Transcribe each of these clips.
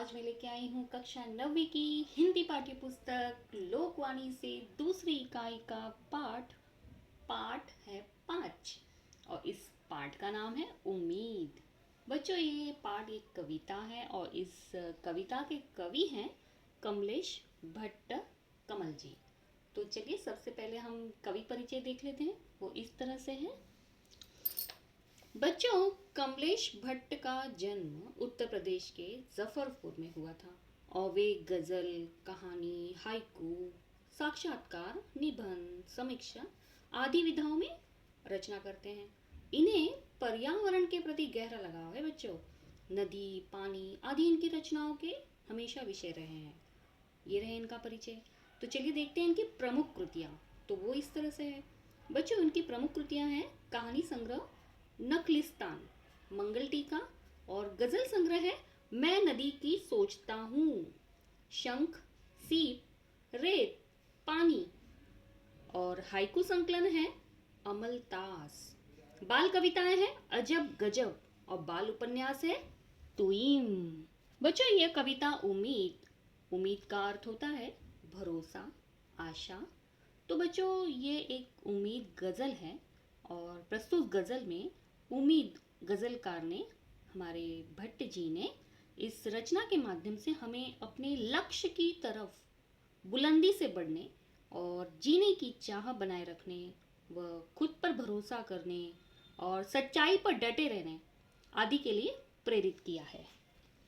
आज मैं लेके आई हूँ कक्षा 9वीं की हिंदी पाठ्य पुस्तक लोकवाणी से दूसरी इकाई का पाठ। पाठ है 5 और इस पाठ का नाम है उम्मीद। बच्चों, ये पाठ एक कविता है और इस कविता के कवि हैं कमलेश भट्ट कमल जी। तो चलिए सबसे पहले हम कवि परिचय देख लेते हैं। वो इस तरह से है। बच्चों, कमलेश भट्ट का जन्म उत्तर प्रदेश के जफरपुर में हुआ था और वे गजल, कहानी, हाइकू, साक्षात्कार, निबंध, समीक्षा आदि विधाओं में रचना करते हैं। इन्हें पर्यावरण के प्रति गहरा लगाव है बच्चों। नदी, पानी आदि इनकी रचनाओं के हमेशा विषय रहे हैं। ये रहे इनका परिचय। तो चलिए देखते हैं इनकी प्रमुख कृतियाँ। तो वो इस तरह से है बच्चों। इनकी प्रमुख कृतियाँ हैं कहानी संग्रह नखलिस्तान, मंगल टीका और गजल संग्रह है मैं नदी की सोचता हूँ, शंख, सीप, रेत, पानी और हाइकू संकलन है अमलतास। बाल कविताएं हैं अजब गजब और बाल उपन्यास है तुईम। बच्चों, ये कविता उम्मीद का अर्थ होता है भरोसा, आशा। तो बच्चों, ये एक उम्मीद गजल है और प्रस्तुत गजल में उम्मीद गजलकार ने, हमारे भट्ट जी ने, इस रचना के माध्यम से हमें अपने लक्ष्य की तरफ बुलंदी से बढ़ने और जीने की चाह बनाए रखने व खुद पर भरोसा करने और सच्चाई पर डटे रहने आदि के लिए प्रेरित किया है।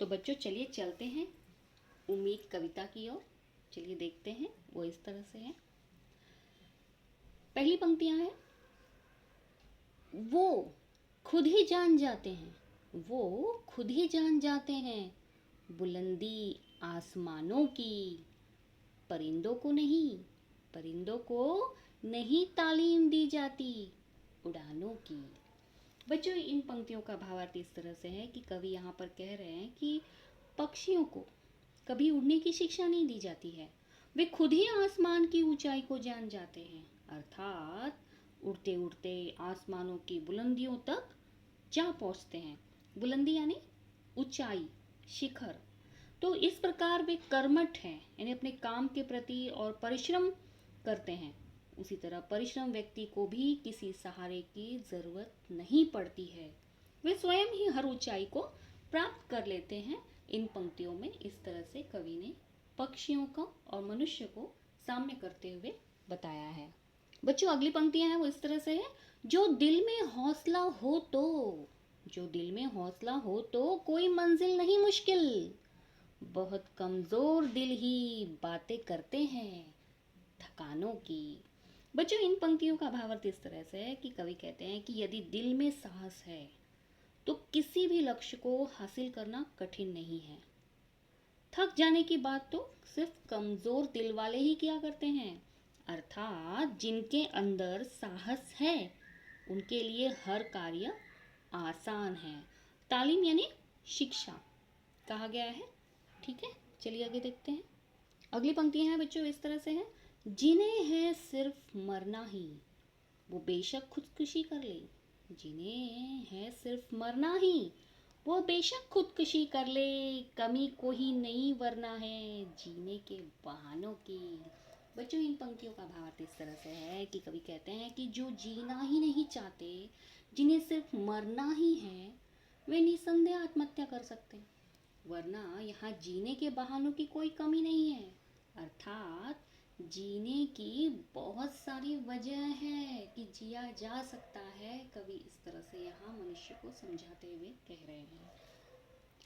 तो बच्चों चलिए चलते हैं उम्मीद कविता की ओर। चलिए देखते हैं। वो इस तरह से है। पहली पंक्तियां हैं वो खुद ही जान जाते हैं, वो खुद ही जान जाते हैं बुलंदी आसमानों की, परिंदों को नहीं, परिंदों को नहीं तालीम दी जाती उड़ानों की। बच्चों, इन पंक्तियों का भावार्थ इस तरह से है कि कवि यहाँ पर कह रहे हैं कि पक्षियों को कभी उड़ने की शिक्षा नहीं दी जाती है, वे खुद ही आसमान की ऊंचाई को जान जाते हैं। अर्थात उड़ते उड़ते आसमानों की बुलंदियों तक जा पहुंचते हैं। बुलंदी यानी ऊंचाई, शिखर। तो इस प्रकार वे कर्मठ हैं, यानी अपने काम के प्रति और परिश्रम करते हैं। उसी तरह परिश्रम व्यक्ति को भी किसी सहारे की जरूरत नहीं पड़ती है, वे स्वयं ही हर ऊंचाई को प्राप्त कर लेते हैं। इन पंक्तियों में इस तरह से कवि ने पक्षियों को और मनुष्य को साम्य करते हुए बताया है। बच्चों, अगली पंक्तियां हैं वो इस तरह से है। जो दिल में हौसला हो तो, जो दिल में हौसला हो तो कोई मंजिल नहीं मुश्किल, बहुत कमजोर दिल ही बातें करते हैं थकानों की। बच्चों, इन पंक्तियों का भावार्थ इस तरह से है कि कवि कहते हैं कि यदि दिल में साहस है तो किसी भी लक्ष्य को हासिल करना कठिन नहीं है। थक जाने की बात तो सिर्फ कमजोर दिल वाले ही किया करते हैं। अर्थात जिनके अंदर साहस है उनके लिए हर कार्य आसान है। तालीम यानी शिक्षा कहा गया है। ठीक है, चलिए आगे देखते हैं। अगली पंक्तियां हैं बच्चों इस तरह से हैं। जिन्हें है सिर्फ मरना ही, वो बेशक खुदकुशी कर ले। जिन्हें है सिर्फ मरना ही, वो बेशक खुदकुशी कर ले, कमी को ही नहीं वरना है जीने के बहानों की। बच्चों, इन पंक्तियों का भावार्थ इस तरह से है कि कवि कहते हैं कि जो जीना ही नहीं चाहते, जिन्हें सिर्फ मरना ही है, वे निसंदेह आत्महत्या कर सकते हैं, वरना यहाँ जीने के बहानों की कोई कमी नहीं है। अर्थात जीने की बहुत सारी वजह है कि जिया जा सकता है। कवि इस तरह से यहाँ मनुष्य को समझाते हुए कह रहे हैं।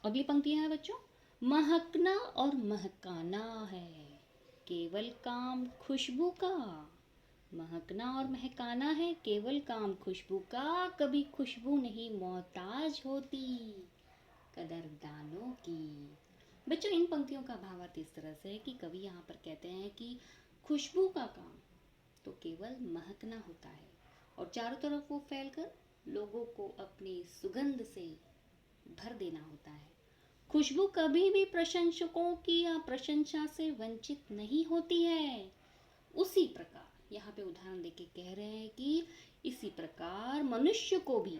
अगली पंक्तियां हैं बच्चों। महकना और महकाना है केवल काम खुशबू का, महकना और महकाना है केवल काम खुशबू का, कभी खुशबू नहीं मोहताज होती कदरदानों की। बच्चों, इन पंक्तियों का भावार्थ इस तरह से है कि कवि यहाँ पर कहते हैं कि खुशबू का काम तो केवल महकना होता है और चारों तरफ वो फैलकर लोगों को अपनी सुगंध से भर देना होता है। खुशबू कभी भी प्रशंसकों की या प्रशंसा से वंचित नहीं होती है। उसी प्रकार यहाँ पे उदाहरण देके कह रहे हैं कि इसी प्रकार मनुष्य को भी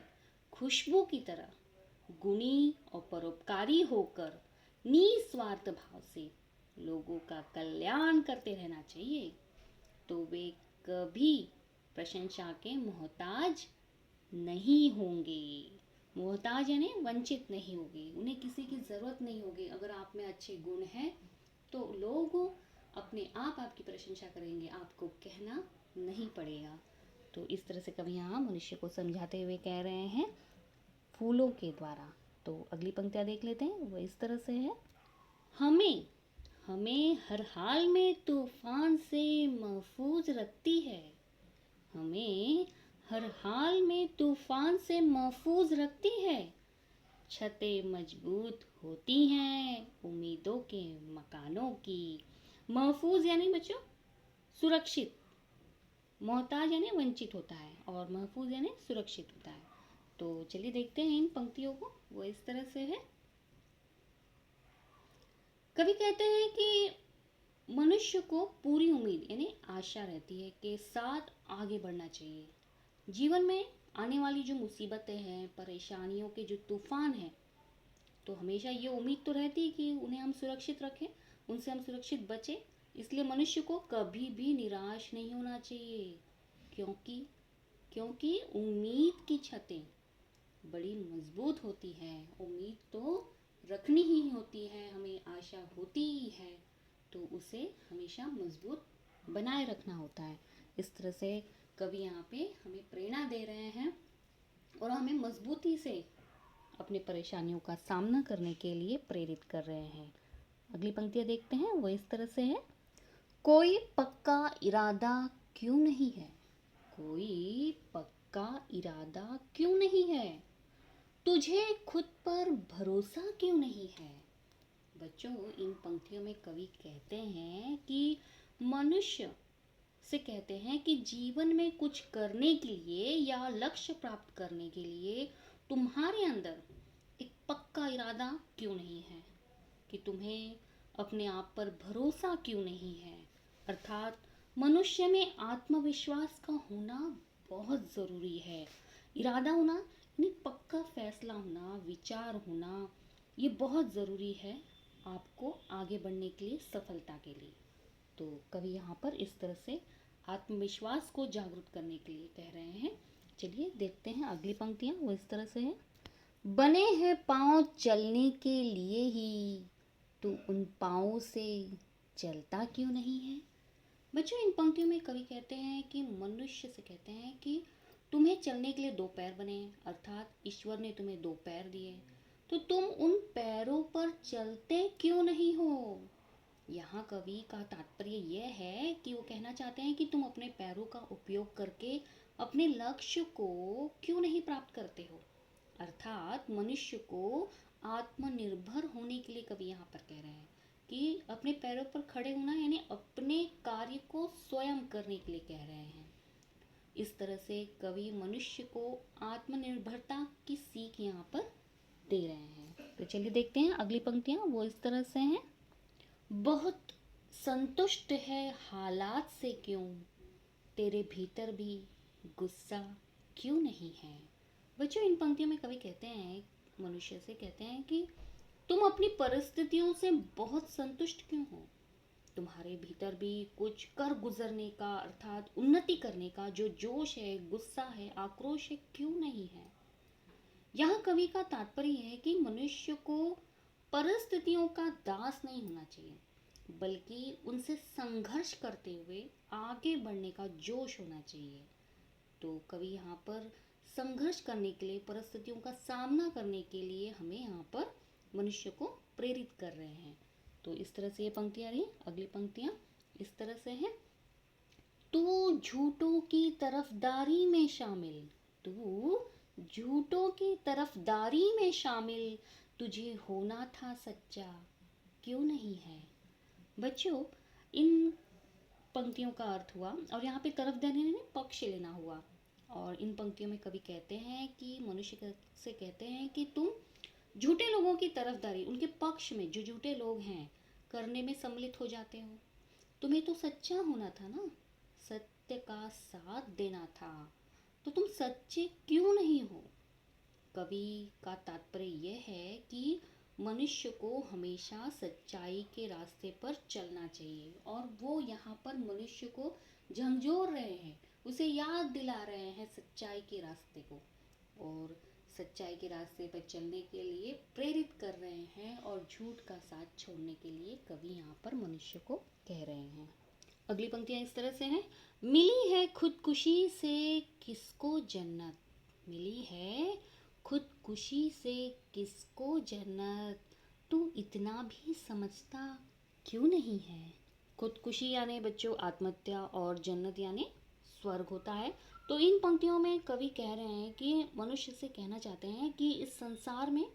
खुशबू की तरह गुणी और परोपकारी होकर निस्वार्थ भाव से लोगों का कल्याण करते रहना चाहिए, तो वे कभी प्रशंसा के मोहताज नहीं होंगे। मोहताज यानी वंचित नहीं होंगे, उन्हें किसी की ज़रूरत नहीं होगी। अगर आप में अच्छे गुण हैं तो लोग अपने आप आपकी प्रशंसा करेंगे, आपको कहना नहीं पड़ेगा। तो इस तरह से कवि यहाँ मनुष्य को समझाते हुए कह रहे हैं फूलों के द्वारा। तो अगली पंक्तियाँ देख लेते हैं, वो इस तरह से है। हमें हमें हर हाल में तूफान से महफूज रखती है। हमें हर हाल में तूफान से महफूज रखती है। छतें मजबूत होती हैं उम्मीदों के मकानों की। महफूज यानी बच्चों सुरक्षित, मोहताज यानी वंचित होता है, और महफूज यानी सुरक्षित होता है। तो चलिए देखते हैं इन पंक्तियों को, वो इस तरह से है। कवि कहते हैं कि मनुष्य को पूरी उम्मीद यानी आशा रहती है कि साथ आगे बढ़ना चाहिए। जीवन में आने वाली जो मुसीबतें हैं, परेशानियों के जो तूफान हैं, तो हमेशा ये उम्मीद तो रहती है कि उन्हें हम सुरक्षित रखें, उनसे हम सुरक्षित बचें। इसलिए मनुष्य को कभी भी निराश नहीं होना चाहिए, क्योंकि क्योंकि उम्मीद की छतें बड़ी मजबूत होती हैं। उम्मीद तो रखनी ही होती है, हमें आशा होती ही है, तो उसे हमेशा मजबूत बनाए रखना होता है। इस तरह से कवि यहाँ पे हमें प्रेरणा दे रहे हैं और हमें मजबूती से अपने परेशानियों का सामना करने के लिए प्रेरित कर रहे हैं। अगली पंक्तियाँ देखते हैं, वो इस तरह से है। कोई पक्का इरादा क्यों नहीं है? कोई पक्का इरादा क्यों नहीं है? तुझे खुद पर भरोसा क्यों नहीं है? बच्चों, इन पंक्तियों में कवि कहते हैं कि मनुष्य से कहते हैं कि जीवन में कुछ करने के लिए या लक्ष्य प्राप्त करने के लिए तुम्हारे अंदर एक पक्का इरादा क्यों नहीं है, कि तुम्हें अपने आप पर भरोसा क्यों नहीं है। अर्थात मनुष्य में आत्मविश्वास का होना बहुत ज़रूरी है। इरादा होना यानी पक्का फैसला होना, विचार होना, ये बहुत ज़रूरी है आपको आगे बढ़ने के लिए, सफलता के लिए। तो कवि यहाँ पर इस तरह से आत्मविश्वास को जागरूक करने के लिए कह रहे हैं। चलिए देखते हैं अगली पंक्तियाँ, वो इस तरह से है। बने हैं पाँव चलने के लिए ही, तू उन पाँवों से चलता क्यों नहीं है? बच्चों, इन पंक्तियों में कवि कहते हैं कि मनुष्य से कहते हैं कि तुम्हें चलने के लिए दो पैर बने हैं, अर्थात ईश्वर ने तुम्हें दो पैर दिए, तो तुम उन पैरों पर चलते क्यों नहीं हो? यहाँ कवि का तात्पर्य यह है कि वो कहना चाहते हैं कि तुम अपने पैरों का उपयोग करके अपने लक्ष्य को क्यों नहीं प्राप्त करते हो। अर्थात मनुष्य को आत्मनिर्भर होने के लिए कवि यहाँ पर कह रहे हैं कि अपने पैरों पर खड़े होना यानी अपने कार्य को स्वयं करने के लिए कह रहे हैं। इस तरह से कवि मनुष्य को आत्मनिर्भरता की सीख यहाँ पर दे रहे हैं। तो चलिए देखते हैं अगली पंक्तियाँ, वो इस तरह से हैं। बहुत संतुष्ट है हालात से क्यों, तेरे भीतर भी गुस्सा क्यों नहीं है? बच्चों, इन पंक्तियों में कवि कहते हैं, मनुष्य से कहते हैं कि तुम अपनी परिस्थितियों से बहुत संतुष्ट क्यों हो? तुम्हारे भीतर भी कुछ कर गुजरने का, अर्थात उन्नति करने का जो जोश है, गुस्सा है, आक्रोश है, क्यों नहीं है? यहाँ कवि का तात्पर्य है कि मनुष्य को परिस्थितियों का दास नहीं होना चाहिए, बल्कि उनसे संघर्ष करते हुए आगे बढ़ने का जोश होना चाहिए। तो कवि यहाँ पर संघर्ष करने के लिए, परिस्थितियों का सामना करने के लिए हमें यहाँ पर मनुष्य को प्रेरित कर रहे हैं। तो इस तरह से ये पंक्तियाँ रही। अगली पंक्तियाँ इस तरह से हैं। तू झूठों की तरफदारी में शामिल, तू झूठों की तरफदारी में शामिल, तुझे होना था सच्चा क्यों नहीं है? बच्चों, इन पंक्तियों का अर्थ हुआ, और यहाँ पे तरफदारी ने पक्ष लेना हुआ। और इन पंक्तियों में कवि कहते हैं कि मनुष्य से कहते हैं कि तुम झूठे लोगों की तरफदारी, उनके पक्ष में जो झूठे लोग हैं, करने में सम्मिलित हो जाते हो। तुम्हें तो सच्चा होना था ना, सत्य का साथ देना था, तो तुम सच्चे क्यों नहीं हो? कवि का तात्पर्य यह है कि मनुष्य को हमेशा सच्चाई के रास्ते पर चलना चाहिए। और वो यहाँ पर मनुष्य को झंझोर रहे हैं, उसे याद दिला रहे हैं सच्चाई के रास्ते को, और सच्चाई के रास्ते पर चलने के लिए प्रेरित कर रहे हैं, और झूठ का साथ छोड़ने के लिए कवि यहाँ पर मनुष्य को कह रहे हैं। अगली पंक्तियाँ इस तरह से हैं। मिली है खुदकुशी से किसको जन्नत, मिली है खुदकुशी से किसको जन्नत, तू इतना भी समझता क्यों नहीं है। खुदकुशी यानी बच्चों आत्महत्या, और जन्नत यानी स्वर्ग होता है। तो इन पंक्तियों में कवि कह रहे हैं कि मनुष्य से कहना चाहते हैं कि इस संसार में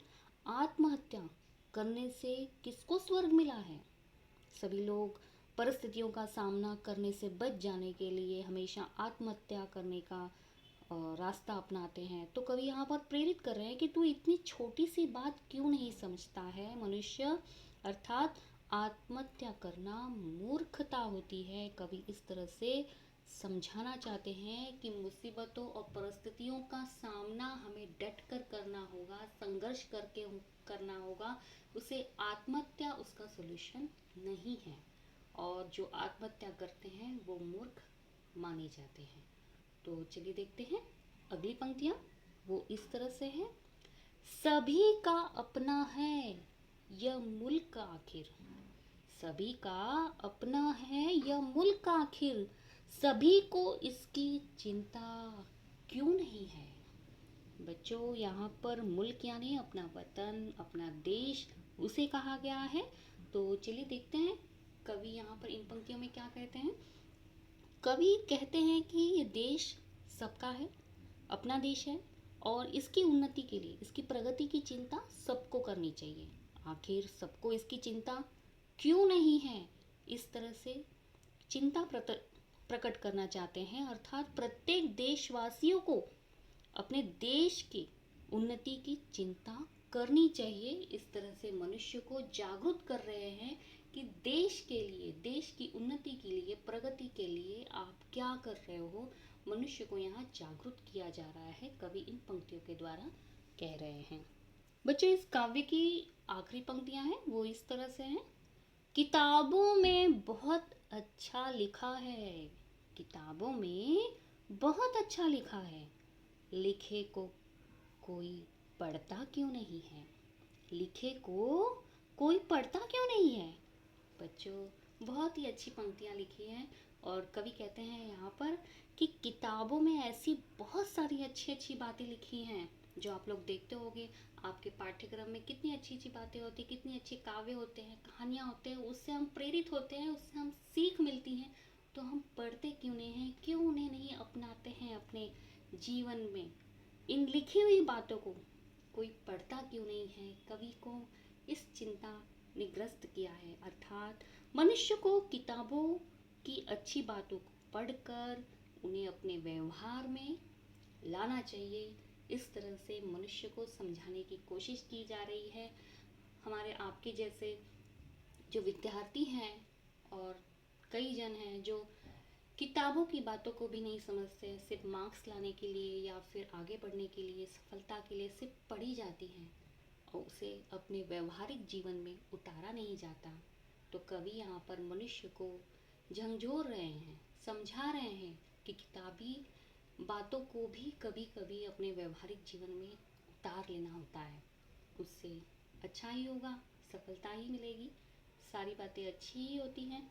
आत्महत्या करने से किसको स्वर्ग मिला है। सभी लोग परिस्थितियों का सामना करने से बच जाने के लिए हमेशा आत्महत्या करने का रास्ता अपनाते हैं। तो कवि यहाँ पर प्रेरित कर रहे हैं कि तू इतनी छोटी सी बात क्यों नहीं समझता है मनुष्य, अर्थात आत्महत्या करना मूर्खता होती है। कवि इस तरह से समझाना चाहते हैं कि मुसीबतों और परिस्थितियों का सामना हमें डट कर करना होगा, संघर्ष करके करना होगा। उसे आत्महत्या उसका सॉल्यूशन नहीं है, और जो आत्महत्या करते हैं वो मूर्ख माने जाते हैं। तो चलिए देखते हैं अगली पंक्तियाँ। वो इस तरह से है। सभी का अपना है यह मुल्क आखिर, सभी का अपना है यह मुल्क आखिर, सभी को इसकी चिंता क्यों नहीं है। बच्चों यहाँ पर मुल्क यानी अपना वतन, अपना देश, उसे कहा गया है। तो चलिए देखते हैं कवि यहाँ पर इन पंक्तियों में क्या कहते हैं। कवि कहते हैं कि ये देश सबका है, अपना देश है, और इसकी उन्नति के लिए, इसकी प्रगति की चिंता सबको करनी चाहिए। आखिर सबको इसकी चिंता क्यों नहीं है, इस तरह से चिंता प्रकट करना चाहते हैं। अर्थात प्रत्येक देशवासियों को अपने देश की उन्नति की चिंता करनी चाहिए। इस तरह से मनुष्य को जागरूक कर रहे हैं कि देश के लिए, देश की उन्नति के लिए, प्रगति के लिए आप क्या कर रहे हो। मनुष्य को यहाँ जागरूक किया जा रहा है, कवि इन पंक्तियों के द्वारा कह रहे हैं। बच्चों इस काव्य की आखिरी पंक्तियां हैं वो इस तरह से हैं। किताबों में बहुत अच्छा लिखा है, किताबों में बहुत अच्छा लिखा है, लिखे को कोई पढ़ता क्यों नहीं है, लिखे को कोई पढ़ता क्यों नहीं है। बच्चों बहुत ही अच्छी पंक्तियाँ लिखी हैं, और कवि कहते हैं यहाँ पर कि किताबों में ऐसी बहुत सारी अच्छी अच्छी बातें लिखी हैं जो आप लोग देखते होंगे। आपके पाठ्यक्रम में कितनी अच्छी अच्छी बातें होती, कितनी अच्छी काव्य होते हैं, कहानियाँ होते हैं, उससे हम प्रेरित होते हैं, उससे हम सीख मिलती हैं। तो हम पढ़ते क्यों नहीं हैं, क्यों उन्हें नहीं अपनाते हैं अपने जीवन में। इन लिखी हुई बातों को कोई पढ़ता क्यों नहीं है, कवि को इस चिंता ने ग्रस्त किया है। अर्थात मनुष्य को किताबों की अच्छी बातों को पढ़कर उन्हें अपने व्यवहार में लाना चाहिए। इस तरह से मनुष्य को समझाने की कोशिश की जा रही है। हमारे आपके जैसे जो विद्यार्थी हैं और कई जन हैं जो किताबों की बातों को भी नहीं समझते, सिर्फ मार्क्स लाने के लिए या फिर आगे बढ़ने के लिए, सफलता के लिए सिर्फ पढ़ी जाती हैं और उसे अपने व्यवहारिक जीवन में उतारा नहीं जाता। तो कवि यहाँ पर मनुष्य को झंझोर रहे हैं, समझा रहे हैं कि किताबी बातों को भी कभी कभी अपने व्यवहारिक जीवन में उतार लेना होता है। उससे अच्छा ही होगा, सफलता ही मिलेगी, सारी बातें अच्छी ही होती हैं।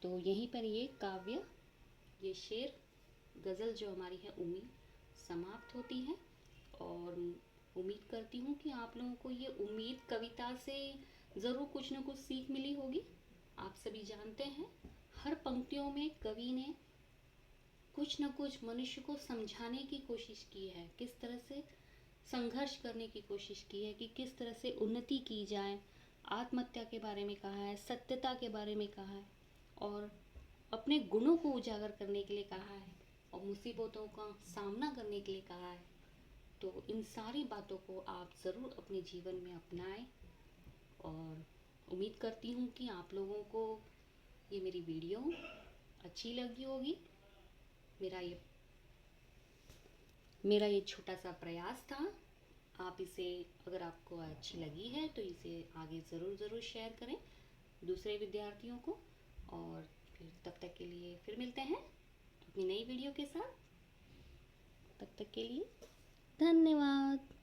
तो यहीं पर ये काव्य, ये शेर, गज़ल जो हमारी है उम्मीद समाप्त होती है। और उम्मीद करती हूँ कि आप लोगों को ये उम्मीद कविता से ज़रूर कुछ न कुछ सीख मिली होगी। आप सभी जानते हैं हर पंक्तियों में कवि ने कुछ न कुछ मनुष्य को समझाने की कोशिश की है, किस तरह से संघर्ष करने की कोशिश की है, कि किस तरह से उन्नति की जाए। आत्महत्या के बारे में कहा है, सत्यता के बारे में कहा है, और अपने गुणों को उजागर करने के लिए कहा है, और मुसीबतों का सामना करने के लिए कहा है। तो इन सारी बातों को आप ज़रूर अपने जीवन में अपनाएं, और उम्मीद करती हूँ कि आप लोगों को ये मेरी वीडियो अच्छी लगी होगी। मेरा ये छोटा सा प्रयास था। आप इसे, अगर आपको अच्छी लगी है तो इसे आगे ज़रूर शेयर करें दूसरे विद्यार्थियों को। और फिर तब तक के लिए फिर मिलते हैं अपनी नई वीडियो के साथ। तब तक के लिए धन्यवाद।